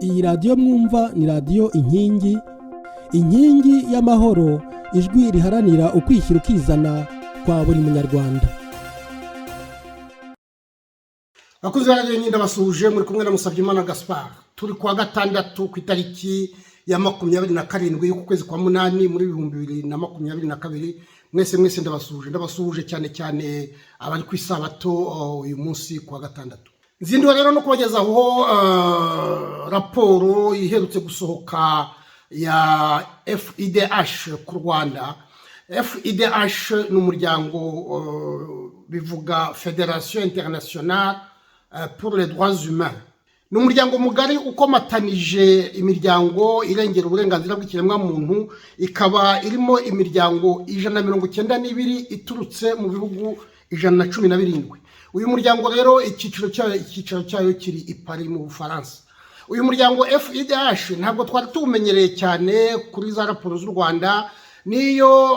Iyi radiyo mwumva ni radiyo inkingi y'amahoro, ijwi riharanira ukwishyira ukizana kwa buri munyarwanda. Bakuze radiyo nyinda basuje muri kumwe na Musabyimana Gaspard. Turi kuwa gatandatu ku itariki ya 27 y'uku kwezi kwa munani muri 2022. Mwese ndabasuje cyane abari ku isabato uyu munsi kuwa gatandatu. Nzinduwe rero no kubagezaho raporo iherutse gusohoka ya FIDH ku Rwanda. FIDH ni umuryango bivuga Fédération Internationale pour les Droits Humains. Ni umuryango mugari ukomatanije imiryango irengera uburenganzira bw'ikiremwa muntu, ikaba irimo imiryango 192 iturutse mu bihugu 117. Uyu muryango rero icyiciro cyayo kiri i Paris mu Bufaransa. Uyu muryango FIDH ntabwo twari tumenyereye cyane kuri za raporo z'u Rwanda. Niyo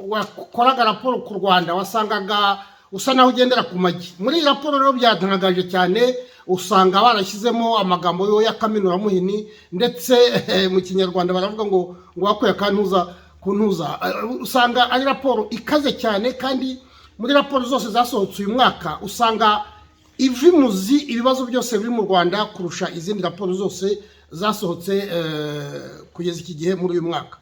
wakoraga raporo ku Rwanda wasangaga usa naho ugendera ku magi. Muri raporo rero byatangaje cyane, usanga barashyizemo amagambo yo yakaminura muhini, ndetse mu kinyarwanda baravuga ngo wakuye kantuza kuntuza. Usanga ari raporo ikaze cyane, kandi muri raporo zose zasohotse uyu mwaka usanga ivimuzi ibibazo byose biri mu Rwanda kurusha izindi raporo zose zasohotse kugeza iki gihe muri uyu mwaka.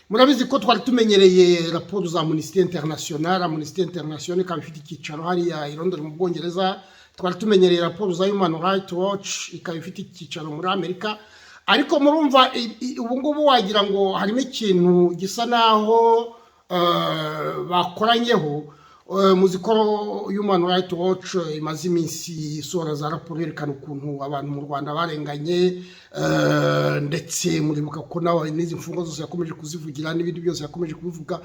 Murabizi ko twari tumenyereye raporo za Amnesty International. Amnesty International ikaba ifite icyicaro hariya i Londres mu Bwongereza. Twari tumenyereye raporo za Human Rights Watch, ikaba ifite icyicaro muri Amerika. Ariko murumva ubu ngubu wagira ngo harimo ikintu gisa naho bakoranyeho. Muziko Human Rights Watch imaze iminsi isohora za raporo yerekana ukuntu abantu mu Rwanda barenganye, ndetse muribuka ko nawe n'izi mfungo zose yakomeje kuzivugira n'ibindi byose yakomeje kubivuga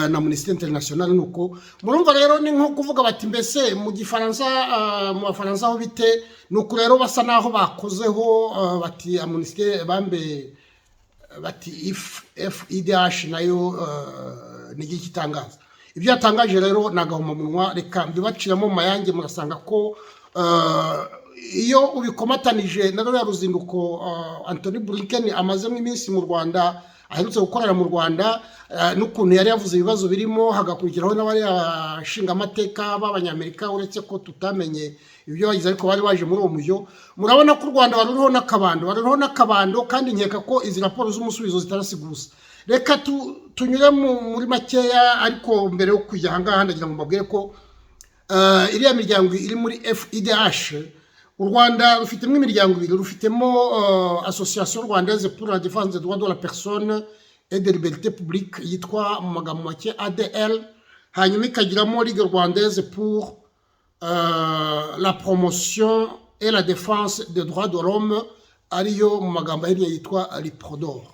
na Amnesty International. Nuko murumva rero ni nko kuvuga bati mbese mu Gifaransa, mu Bafaransa aho bite. Nuko rero basa naho bakozeho bati Amnesty bati FIDH nayo ni igitangaza. Ibyo yatangaje rero nagahomamunwa, reka mbibaciramo mayange. Murasanga ko iyo ubikomatanije na rero ruzinduko Anthony Blinken amazemo iminsi mu Rwanda, aherutse gukorera mu Rwanda, n'ukuntu yari yavuze ibibazo birimo, hagakurikiraho n'abari ashinga amateka b'Abanyamerika, uretse ko tutamenye ibyo bagize, ariko bari baje muri uwo mujyo. Murabona ko u Rwanda baruriho n'akabando, kandi nkeka ko izi raporo z'umusubizo zitarasiguza. Reka tunyure muri makeya, ariko mbere yo kujya ahangaha ndagira ngo mbabwire ko iriya miryango iri muri FIDH, u Rwanda rufitemo imiryango ibiri. Rufitemo Association Rwandaise pour la défense des droits de la personne et des libertés publiques, yitwa mu magambo make ADL. Hanyuma ikagiramo Ligue Rwandaise pour la promotion et la défense des droits de l'homme, ariyo mu magambo ahinnye yitwa Liprodor.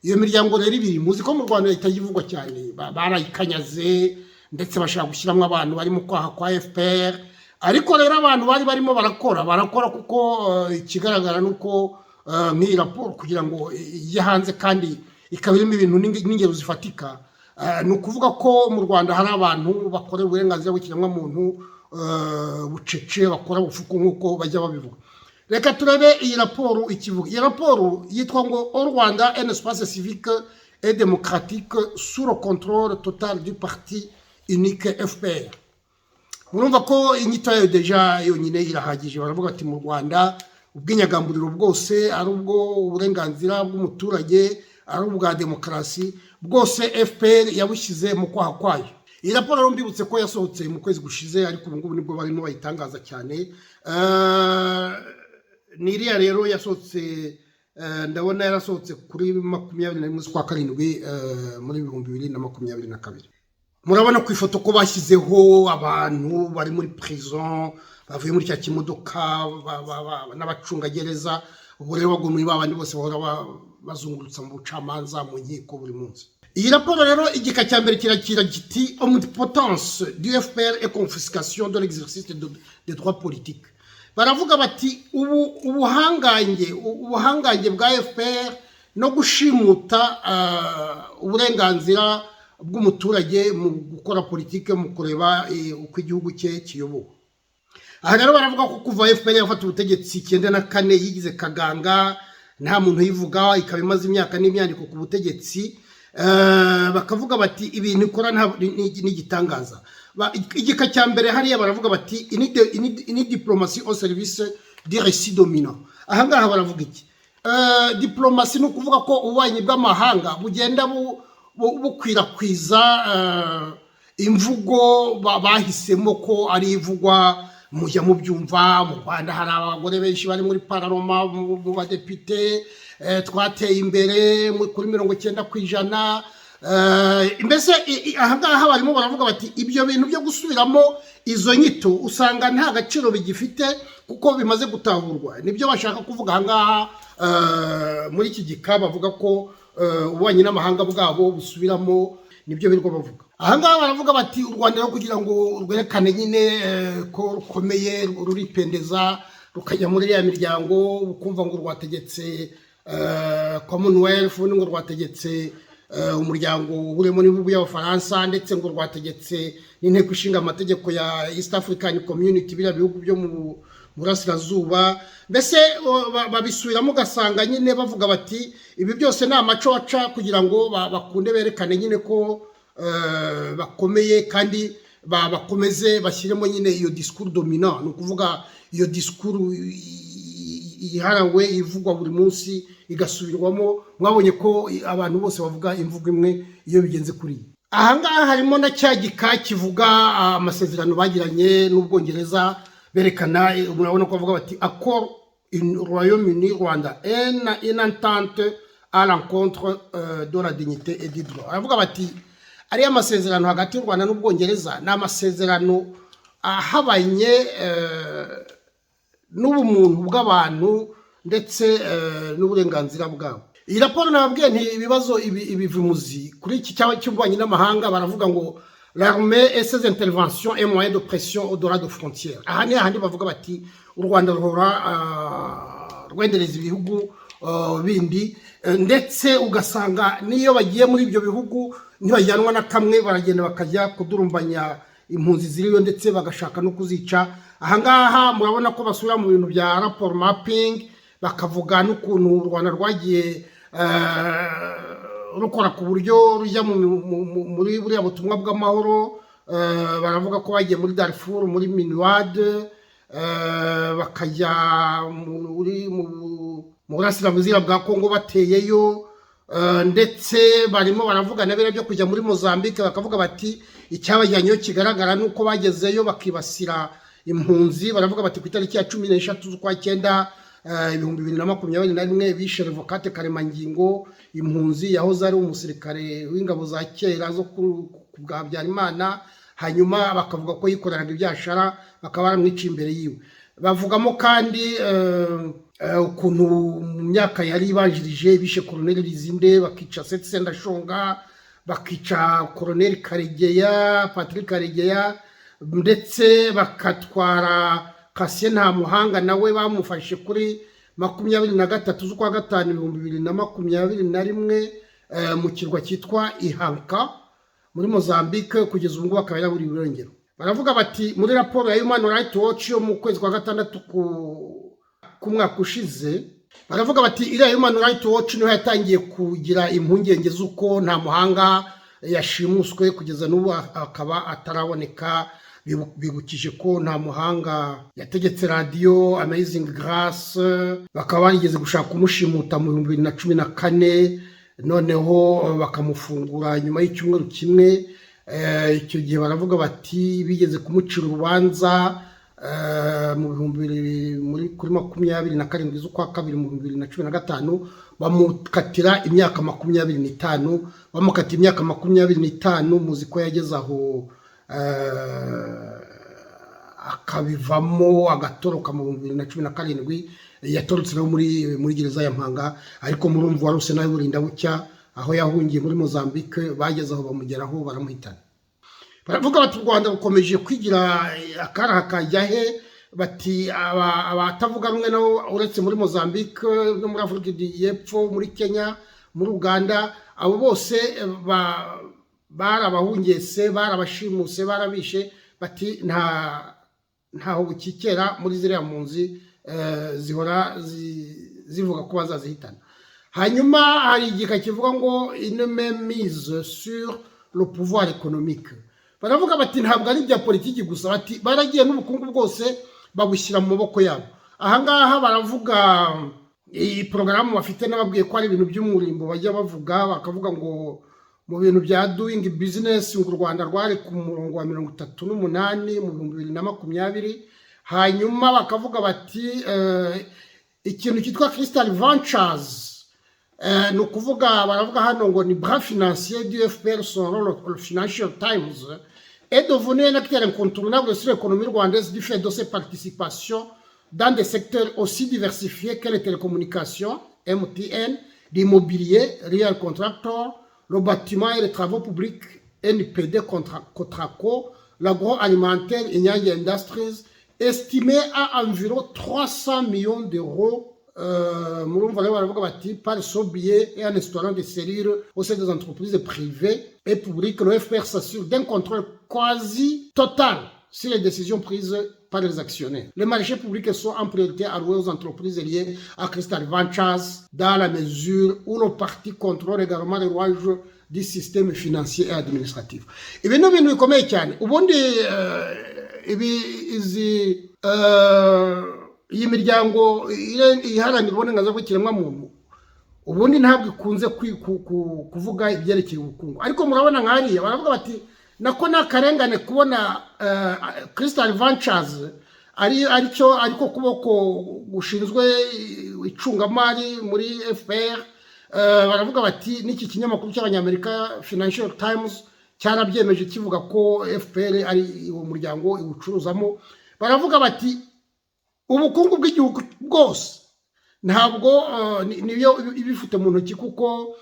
Iyo miryango rero ibiri muzi ko mu Rwanda itagivugwa cyane, barayikanyaze, ndetse bashaka gushyiramo abantu bari mu kwaha kwa FPR. Ariko rero abantu barimo barakora kuko ikigaragara nuko nk'iyi raporo kugira ngo ijye hanze kandi ikaba irimo ibintu n'ingero zifatika, ni ukuvuga ko mu Rwanda hari abantu bakorera uburenganzira bw'ikiremwa muntu bucece, bakora bufuku nk'uko bajya babivuga. Reka turebe iyi raporo ikivuga. Iyi raporo yitwa ngo Au Rwanda, un espace civique et démocratique sous le contrôle total du parti unique FPR. Murumva ko inyito yayo deja yonyine irahagije. Baravuga ati mu Rwanda ubwinyagamburiro bwose, ari ubwo uburenganzira bw'umuturage, ari ubwa demokarasi, bwose FPR yabushyize mu kwaha kwayo. Iyi raporo rero mbibutse ko yasohotse mu kwezi gushize, ariko ubu ngubu nibwo barimo bayitangaza cyane. Niriya rero yasohotse, ndabona yarasohotse kuri 21 z'ukwa karindwi muri 2022. Murabona ku ifoto ko bashyizeho abantu bari muri prison, bavuye muri cya kimodoka n'abacungagereza. Ubu rero bagomba muri babandi bose bahora bazungurutsa mu bucamanza mu nkiko buri munsi. Iyi raporo rero igika cya mbere kirakira giti omnipotence du FPR et confiscation de l'exercice des droits politiques. Baravuga bati ubuhangange bwa FPR no gushimuta uburenganzira bw'umuturage mu gukora politike, mu kureba uko igihugu cye kiyobowe. aha rero baravuga ko kuva FPR yafata ubutegetsi 94 yigize kaganga nta muntu yivuga ikaba imaze imyaka n'imyandiko ku butegetsi bakavuga bati ibintu ikora n'igitangaza igika cya mbere hariya baravuga bati ini diplomatie au service du récit dominant aha ngaha baravuga iki diplomatie ni ukuvuga ko ububanyi bw'amahanga bugenda bukwirakwiza imvugo bahisemo ko ari ivugwa mujya mubyumva mu Rwanda hari abagore benshi bari muri pararoma mu badepite twateye imbere kuri 90%. Mbese aha ngaha barimo baravuga bati ibyo bintu byo gusubiramo izo nyito usanga nta gaciro bigifite kuko bimaze gutahurwa nibyo bashaka kuvuga aha ngaha muri iki gika bavuga ko ububanyi n'amahanga bwabo busubiramo nibyo biriko bavuga aha ngaha baravuga bati u Rwanda rwo kugira ngo rwerekane nyine ko rukomeye ruripendeza rukajya muri ya miryango ukumva ngo rwategetse Commonwealth ngo rwategetse umuryango urimo n'ibihugu y'Abafaransa ndetse ngo rwategetse n'inteko ishinga amategeko ya East African Community bira bihugu byo mu burasirazuba mbese babisubiramo gasanga nyine bavuga bati ibi byose ni amaco waca kugira ngo bakunde berekane nyine ko bakomeye kandi bakomeze bashyiremo nyine iyo discours dominant ni ukuvuga iyo discours iharawe ivugwa buri munsi igasubirwamo mwabonye ko abantu bose bavuga imvugo imwe iyo bigenze kuri aha ngaha harimo na cya gika kivuga amasezerano bagiranye n'Ubwongereza berekana murabona ko bavuga bati accord Royaume-Uni Rwanda une entente à l'encontre de la dignité et du droit aravuga bati ari amasezerano hagati y'u Rwanda n'Ubwongereza n'amasezerano ahabanye n'ubumuntu bw'abantu ndetse n'uburenganzira bwabo iyi raporo nababwiye nti ibibazo ibivimuzi kuri iki cy'ububanyi n'amahanga baravuga ngo l'armée et ses interventions et moyens de pression au-delà de frontières aha ni ahandi bavuga bati u Rwanda ruhora rwendereza ibihugu bindi ndetse ugasanga niyo bagiye muri ibyo bihugu ntibajyanwa na kamwe baragenda bakajya kudurumbanya impunzi ziriyo ndetse bagashaka no kuzica aha ngaha murabona ko basubira mu bintu bya rapport mapping bakavuga n'ukuntu u Rwanda rwagiye rukora ku buryo rujya muri buriya butumwa bw'amahoro baravuga ko bagiye muri Darfur muri Minwad bakajya mu burasirazuba bwa Kongo bateyeyo ndetse barimo baravuga na bire byo kujya muri Mozambique bakavuga bati icyabajyanyo kigaragara nuko bagezeyo bakibasira impunzi baravuga bati ku itariki ya 13 z'ukwa 9 2021 bishe Revocate Karemangingo impunzi yahoze ari umusirikare w'ingabo za kera zo kubwa Habyarimana hanyuma bakavuga ko yikoreraga ibyashara bakaba baramwica imbere yiwe bavugamo kandi ukuntu mu myaka yari ibanjirije bishe Colonel Rizinde bakica Sendashonga bakica Colonel Karegeya Patrick Karegeya ndetse bakatwara Cassien Ntamuhanga nawe bamufashe kuri 23 z'ukwa 5 2021 mu kirwa cyitwa Ihanka muri Mozambique kugeza ubu bakaba yaburi burengero baravuga bati muri raporo ya Human Rights Watch yo mu kwezi kwa 6 ku mwaka ushize baravuga bati iriya Human Rights Watch niho yatangiye kugira impungenge z'uko Ntamuhanga yashimuswe kugeza n'ubu akaba ataraboneka bibukije ko Ntamuhanga yategetse radio Amazing Grace bakaba barigeze gushaka kumushimuta mu 2014 noneho bakamufungura nyuma y'icyumweru kimwe icyo gihe baravuga bati bigeze kumucira urubanza mu muri kuri 27 z'ukwa 2 mu 2015 bamukatira imyaka 25 bamukatira imyaka 25 muzi ko yageze aho akabivamo agatoroka mu 2017 yatorotse no muri gereza ya Mpanga ariko murumva waruse nawe burinda bucya aho yahungiye muri Mozambique bageze aho bamugeraho baramuhitana baravuga bati u Rwanda rukomeje kwigira akara kajyahe bati abatavuga rumwe nabo uretse muri Mozambique no muri Afrika y'Epfo muri Kenya muri Uganda abo bose barabahungese barabashimuse barabishe bati ntaho bukikera muri ziriya mpunzi zihora zivuga ko bazazihitana. Hanyuma hari igika kivuga ngo une mise sur le pouvoir économique. Baravuga bati ntabwo ari bya politiki gusa, bati baragiye n'ubukungu bwose babushyira mu maboko yabo. Ahangaha baravuga iyi porogaramu bafite n'ababwiye ko ari ibintu by'umurimbo bajya bavuga, bakavuga ngo mu bintu bya doing business u Rwanda rwari ku murongo wa 38 mu 2020. Hanyuma bakavuga bati ikintu cyitwa Crystal Ventures, ni ukuvuga baravuga hano ngo ni bras financier du FPR selon le Financial Times est devenu un acteur incontournable sur l'économie rwandaise du fait de ses participations dans des secteurs aussi diversifiés que les télécommunications, MTN, l'immobilier, Real Contractor, le bâtiment et les travaux publics, NPD Cotraco, l'agroalimentaire, Inyange Industries, estimé à environ 300 millions d'euros par son billet et en instaurant des cellules au sein des entreprises privées et publiques. Le FPR s'assure d'un contrôle quasi total sur les décisions prises par les actionnaires. Les marchés publics sont en priorité alloués aux entreprises liées à Crystal Ventures dans la mesure où le parti contrôle également les rouages du système financier et administratif. Ibi ni ibintu bikomeye cyane. Ubundi iyi miryango iharanira uburenganzira bw'ikiremwamuntu ubundi ntabwo ikunze kuvuga ibyerekeye ubukungu, ariko murabona nk'ariya baravuga bati nako n'akarengane kubona Crystal Ventures ariko kuboko gushinzwe icungamari muri FPR. Baravuga bati n'iki kinyamakuru cy'abanyamerika Financial Times cyarabyemeje kivuga ko FPR ari uwo muryango iwucuruzamo. Baravuga bati ubukungu bw'igihugu bwose ntabwo niyo ibifite mu ntoki, kuko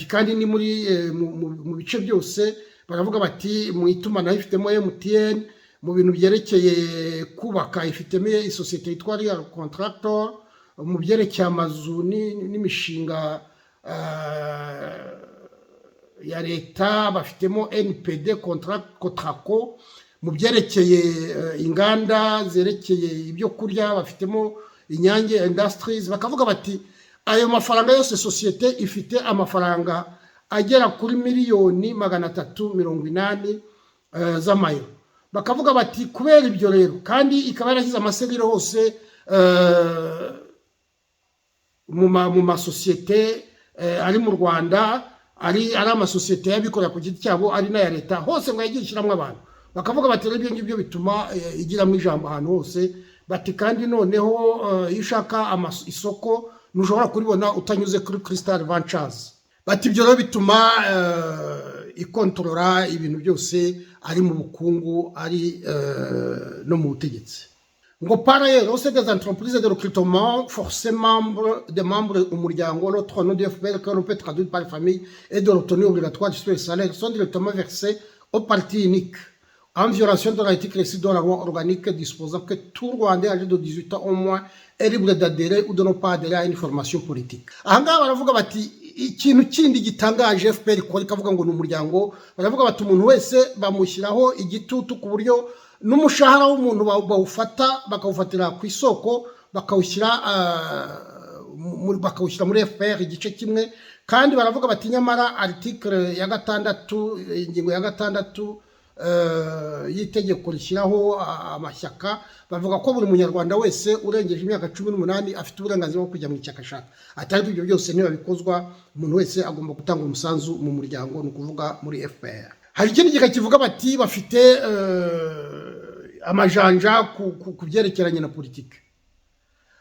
kandi ni muri mu bice byose. Baravuga bati mu itumanaho ifitemo MTN, mu bintu byerekeye kubaka ifitemo isosiyete yitwa Real Contractor, mu byerekeye amazu n'imishinga ya leta bafitemo NPD Cotraco, mu byerekeye inganda zerekeye ibyo kurya bafitemo Inyange Industries. Bakavuga bati ayo mafaranga yose sosiyete ifite amafaranga agera kuri miliyoni 380 z'amayero. Bakavuga bati kubera ibyo rero kandi ikaba yarashyize amaserire hose mu masosiyete ari mu Rwanda, ari amasosiyete y'abikorera ku giti cyabo, ari n'aya leta, hose ngo yagiye ishyiramo abantu. Bakavuga bati ibyo ngibyo bituma igiramo ijambo ahantu hose. Bati kandi noneho iyo ushaka isoko ntushobora kuribona utanyuze kuri Crystal Ventures. Bati ibyo rero bituma ikontorora ibintu byose ari mu bukungu, ari no mu butegetsi. Ngo par ailleurs, au sein des entreprises de recrutement, forcément des membres umuryango, l'autre nom du FPR que l'on peut traduire par famille et de retenue obligatoire sur les salaires sont directement versés au parti unique, en violation de l'article 6 de la loi organique disposant que tout Rwandais âgé de 18 ans au moins est libre d'adhérer ou de ne pas adhérer à une formation politique. Ahangaha baravuga bati ikintu kindi gitangaje FPR ikora ikavuga ngo ni umuryango. Baravuga bati umuntu wese bamushyiraho igitutu ku buryo n'umushahara w'umuntu bawufata bakawufatira ku isoko bakawushyira muri FPR igice kimwe. Kandi baravuga bati nyamara article ya 6 ingingo ya 6 y'itegeko rishyiraho amashyaka bavuga ko buri munyarwanda wese urengeje imyaka 18 afite uburenganzira bwo kujya mu ishyaka ashaka. Atari ibyo byose niba bikozwa umuntu wese agomba gutanga umusanzu mu muryango, ni ukuvuga muri FPR. Hari ikindi gika kivuga bati bafite amajanja ku byerekeranye na politiki.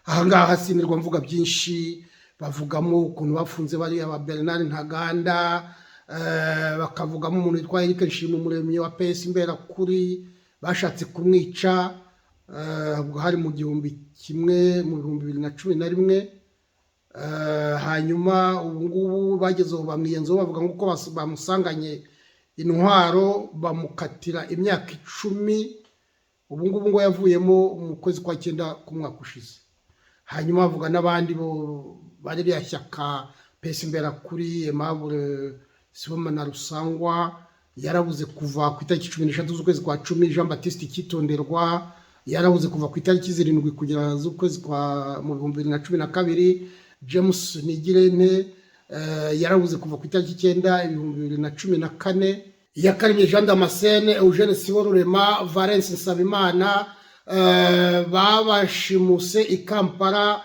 Ahangaha sinirwa mvuga byinshi, bavugamo ukuntu bafunze bari aba Bernard Ntaganda, bakavugamo umuntu witwa Eric Nshimumuremyi wa PS Imberakuri bashatse kumwica hari mu 2011. Hanyuma ubu ngubu bagezeho bamwiyenzo bavuga ngo bamusanganye intwaro bamukatira imyaka 10. Ubu ngubu ngo yavuyemo mu kwezi kwa 9 ku mwaka ushize. Hanyuma bavuga n'abandi bo bari yashyaka PS Imberakuri, Aimable Sibomana Rusangwa, yarabuze kuva ku itariki 13 z'ukwezi kwa 10, Jean Baptiste Kitonderwa yarabuze kuva ku itariki 7 kugera z'ukwezi kwa 2012, James Nigirente yarabuze kuva ku itariki 9 2014, Iyakaremye Jean Damascene, Eugene Siborurema, Valence Nsabimana babashimuse i Kampala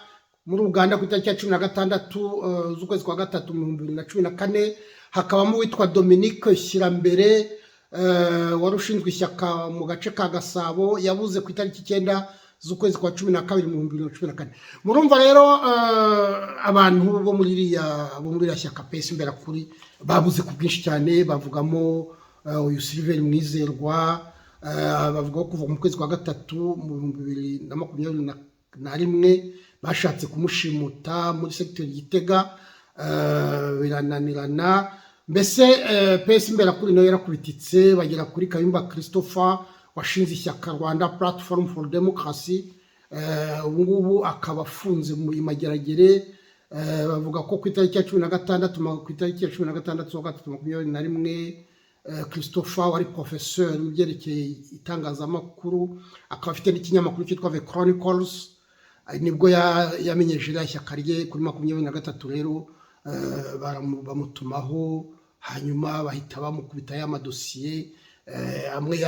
muri Uganda ku itariki ya 16 z'ukwezi kwa 3 2014. Hakabamo witwa Dominique Shyirambere wari ushinzwe ishyaka mu gace ka Gasabo, yabuze ku itariki 9 z'ukwezi kwa 12 2014. Murumva rero abantu bo muri iriya shyaka PS Imberakuri babuze ku bwinshi cyane. Bavugamo uyu Silver Mwizerwa, bavuga ko kuva mu kwezi kwa 3 mu 2021 bashatse kumushimuta muri secteur Gitega, birananirana. Mbese PS Imberakuri nayo yarakubititse, bagera kuri Kayumba Christopher washinze ishyaka Rwanda Platform for Democracy, ubungubu akaba afunze mu Mageragere. Bavuga ko ku itariki ya 16 z'ukwa 2021 Christopher wari professeur w'ibyerekeye itangazamakuru, akaba afite n'ikinyamakuru cyitwa The Chronicles, nibwo yamenyeje ishyaka rye kuri 23 rero bamutumaho, hanyuma bahita bamukubita y'amadosiye amwe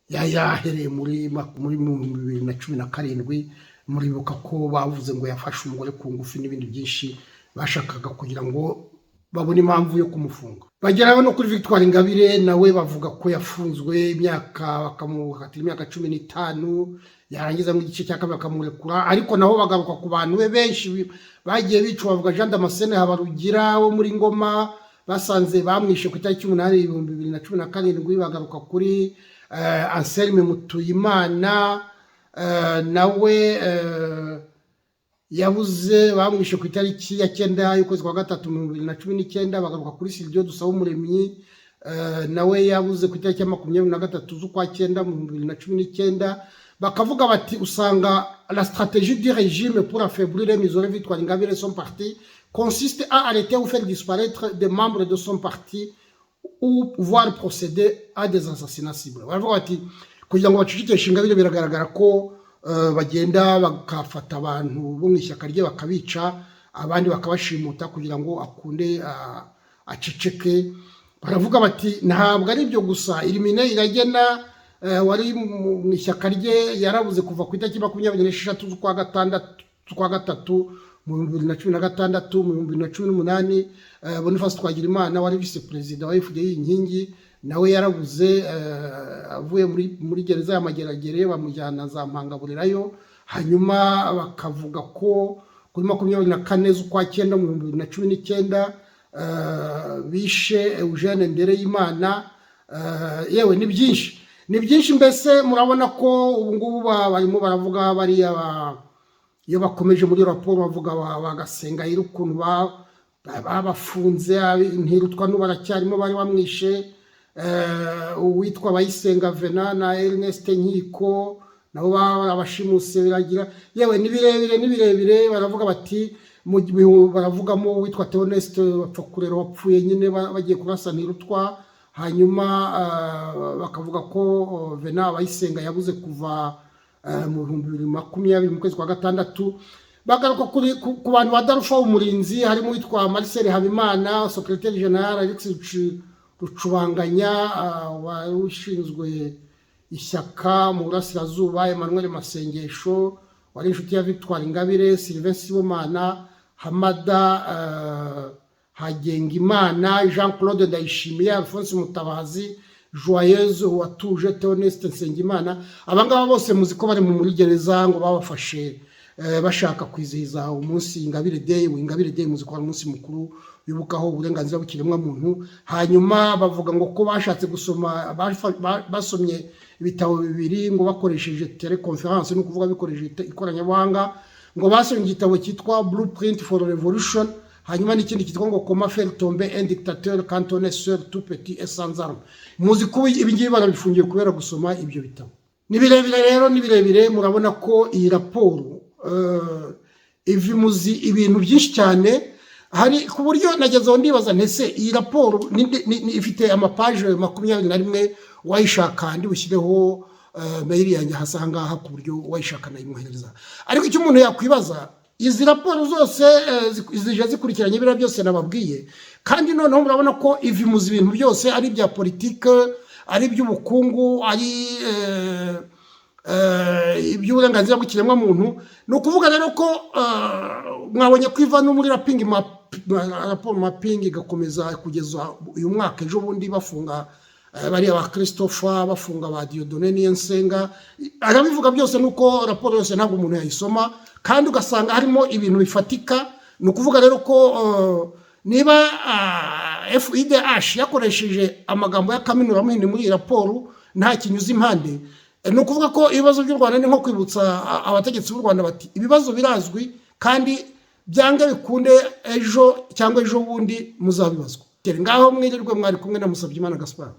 yahereye muri 2017. Muribuka ko bavuze ngo yafashe umugore ku ngufu n'ibindi byinshi bashakaga kugira ngo babone impamvu yo kumufunga. Bageraho no kuri Victoire Ingabire, nawe bavuga ko yafunzwe bakamukatira imyaka 15, yarangiza mu gice cya kabiri bakamurekura. Ariko naho bagaruka ku bantu benshi bagiye bicwa. Bavuga Jean Damascene Habarugira wo muri Ngoma, basanze bamwishe ku itariki 8 2017. Bagaruka kuri Anselme Mutuyimana, nawe yabuze bamwishe ku itariki ya 9 y'ukwezi kwa 3 2019. Bagaruka kuri Silvio Dusabumuremyi, nawe yabuze ku itariki ya 23 z'ukwa 9 2019. Bakavuga bati usanga la stratégie du régime pour affaiblir et isoler Victoire Ingabire et son parti consiste à arrêter ou faire disparaître des membres de son parti ou pouvoir procéder à des assassinats ciblés. Baravuga bati kugira ngo bacicikeshe Ingabire biragaragara ko bagenda bakafata abantu bo mu ishyaka rye bakabica, abandi bakabashimuta kugira ngo akunde aceceke. Baravuga bati ntabwo ari byo gusa, Irimine Iragena wari mu ishyaka rye yarabuze kuva ku itariki 26 z'ukwa 3 mu 2016. Mu 2018 Boniface Twagirimana wari vice president wa FDI inkingi, nawe yarabuze avuye muri gereza ya Mageragere, bamujyana za Mpangaburirayo. Hanyuma bakavuga ko kuri 24 z'ukwa 9 mu 2019 bishe Eugene Ndereyimana. Yewe ni byinshi mbese murabona ko ubu ngubu barimo baravuga bariya iyo bakomeje muri raporo bavuga bagasenga ukuntu babafunze. Ntirutwa n'ubaracyarimo bari bamwishe, uwitwa Bayisenga Vena na Ernest Nkiko nabo barabashimuse biragira. Yewe ni birebire. Baravuga bati baravugamo witwa Theoneste Bapfakurero wapfuye nyine bagiye kurasa Ntirutwa. Hanyuma bakavuga ko Vena Bayisenga yabuze kuva mu 2020 mu kwezi kwa 6. Bagaruka ku bantu badarufa umurinzi, harimo witwa Marcel Habimana, secrétaire général Alex Rucubanganya wari ushinzwe ishyaka mu Burasirazuba, Emmanuel Masengesho wari inshuti ya Victoire Ingabire, Sylvain Sibomana, Hamada Hagengimana, Jean Claude Ndayishimiye, Alphonse Mutabazi, Joyeuse Uwatuje, Theoneste Nsengimana. Abangaba bose muzi ko bari muri gereza ngo babafashe bashaka kwizihiza umunsi Ingabire Day. Ingabire Day muzi ko ari umunsi mukuru bibukaho uburenganzira bw'ikiremwa muntu. Hanyuma bavuga ngo ko bashatse gusoma basomye ibitabo bibiri ngo bakoresheje teleconference, no kuvuga bikoresheje ikoranabuhanga. Ngo basomye igitabo cyitwa Blueprint for Revolution, hanyuma n'ikindi cyitwa ngo Comment faire tomber un dictateur quand on est seul, tout petit et sans armes. Muzi ko ibingibi barabifungiye kubera gusoma ibyo bitabo. Ni birebire. Murabona ko iyi raporo ivimuzi ibintu byinshi cyane. hari ku buryo nagezeho ndibaza ntese iyi raporo ifite amapaje 21 wayishaka ndi bushyireho mail yanjye hasi aha ngaha ku buryo wayishaka nayimwohereza. Ariko icyo umuntu yakwibaza, izi raporo zose zije zikurikiranye bira byose nababwiye, kandi noneho murabona ko ivimuza ibintu byose ari bya politike, ari by'ubukungu, ari iby'uburenganzira bw'ikiremwa muntu. Ni ukuvuga rero ko mwabonye kwiva no muri raporo mapping igakomeza kugeza uyu mwaka. Ejo bundi bafunga bari aba Christopher, bafunga ba Dieudonné Niyensenga, arabivuga byose nuko raporo yose ntabwo umuntu yayisoma kandi ugasanga harimo ibintu bifatika. Ni ukuvuga rero ko niba FIDH yakoresheje amagambo ya Kaminura Muhindi muri raporo nta kinyuza impande, ni ukuvuga ko ibibazo by'u Rwanda ni nko kwibutsa abategetsi b'u Rwanda bati ibibazo birazwi kandi byanga bikunde ejo cyangwa ejo bundi muzabibazwa. Ngaho mwirirwe mwari kumwe na Musabyimana Gaspard.